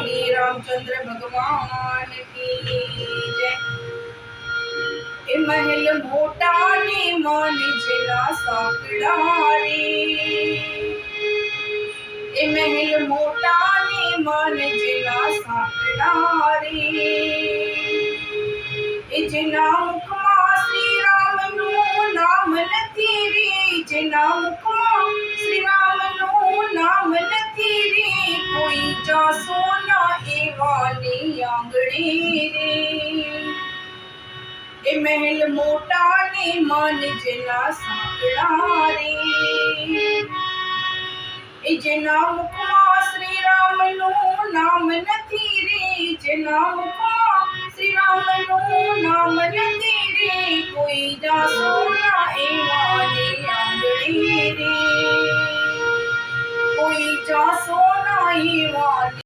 बोली रामचंद्र भगवान की जय। ए महल मोटा ने मन जिला साकड़ा रे, ए महल मोटा ने मन जिला साकड़ा रे, ए जिना मुखमा श्री राम नु नाम नथी रे, जिना मुखमा श्री राम नु नाम नथी रे, कोई जासो ना एवानी आंगणे रे। ए महल मोटा ने मन जिला साकड़ा रे, ए जिना मुखमा श्री राम नु नाम नथी रे, जिना मुखमा श्री राम नु नाम नथी रे, कोई जासो ना एवानी आंगणे रे, कोई जासो ना एवानी